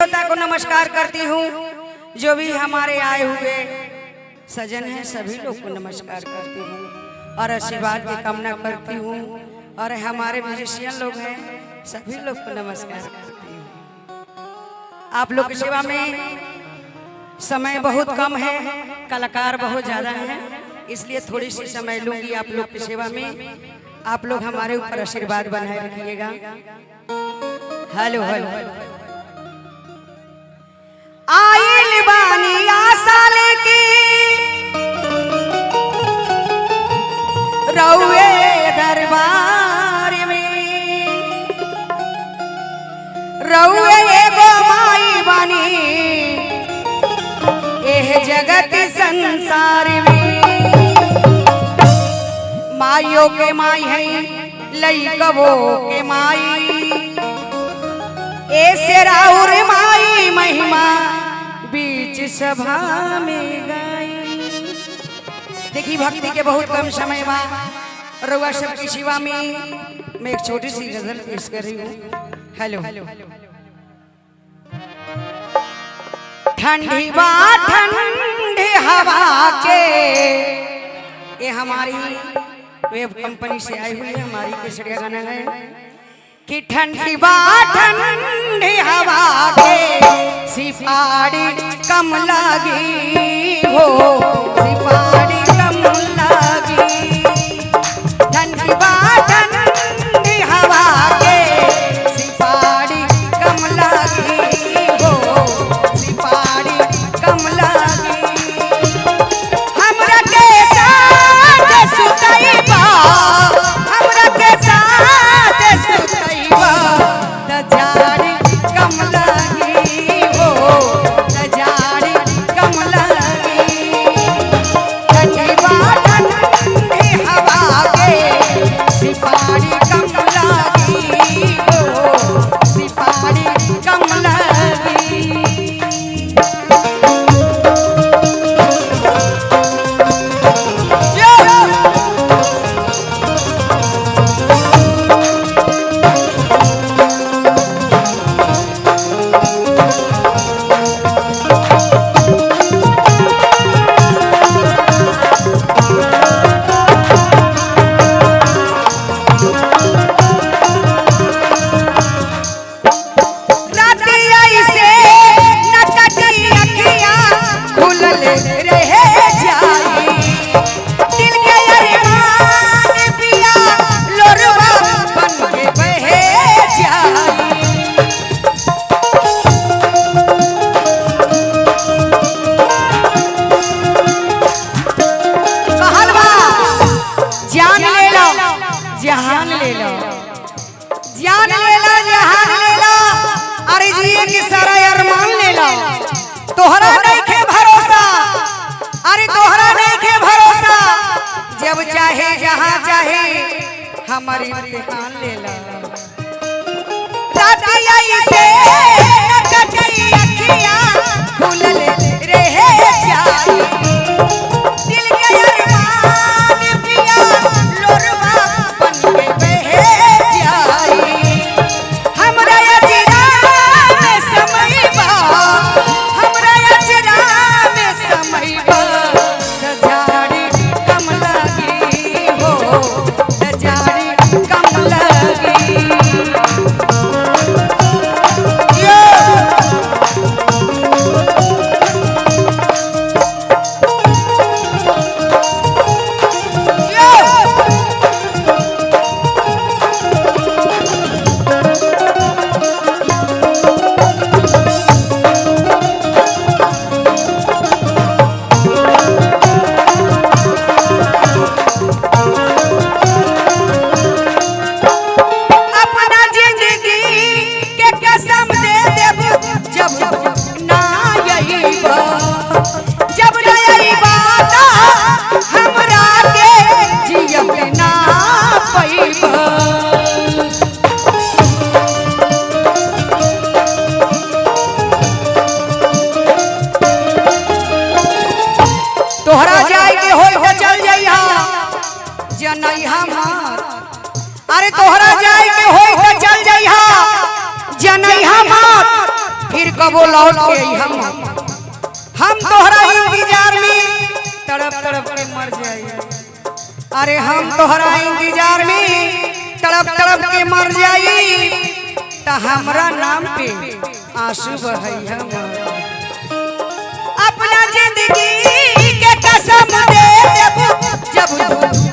देवता को नमस्कार करती हूँ। जो भी हमारे आए हुए सजन हैं सभी लोग को नमस्कार करती हूँ और आशीर्वाद की कामना करती हूँ। और हमारे म्यूजिशियन लोग हैं सभी लोग को नमस्कार करती हूँ। आप लोग की सेवा में समय बहुत कम है, कलाकार बहुत ज़्यादा हैं, इसलिए थोड़ी सी समय लूंगी आप लोग की सेवा में। आप लोग हमारे ऊपर आशीर्वाद बनाए रखिएगा। हेलो हेलो आइल बानी आशा लेके रउए दरबार में, रउए एगो माई बानी एह जगत संसार में। माइयों के माई है लइकवो के माई, ऐसे राउर माई महिमा बीच सभा में गाई। देखिए भक्ति के बहुत कम समय में रउआ सबकी सेवा में मैं एक छोटी सी गजल पेश कर रही हूँ। हेलो ठंडी बा ठंडी हवा के, ये हमारी वेब कंपनी से आई हुई है, हमारी केसरिया गाना है कि ठंडी बा ठंडी हवा के सिपाड़ी कम लागी हो, सिपाड़ी कम लागी। ठंडी बा ठंडी हवा के सिपाड़ी कम लागी हो, सिपाड़ी कम लागी। हमरा के साथ सुतइबा, हमरा के साथ सुतइबा त जाड़ी कम लागी हो, त जाड़ी कम लागी। ठंडी बा ठंडी हवा के सिपाड़ी कम लागी हो, सिपाड़ी कम लागी। जहान ले लो, जान ले लो, जहान ले लो, अरे जिए की सारा अरमान ले लो। तोहरा नहीं के भरोसा, अरे तोहरा नहीं के भरोसा, जब चाहे जहाँ चाहे हमारी इम्तिहान ले लो। रातिया से नकटी अखियाँ खुलल रहे जाई, दिल के अरमान पिया लोरवा Yeah! कबो लौट के हम तोहरा इंतजार में तड़प तड़प के मर जाई। अरे हम तोहरा इंतजार में तड़प तड़प के मर जाई त हमरा नाम पे आंसू बहैया अपना जिंदगी के कसम दे जब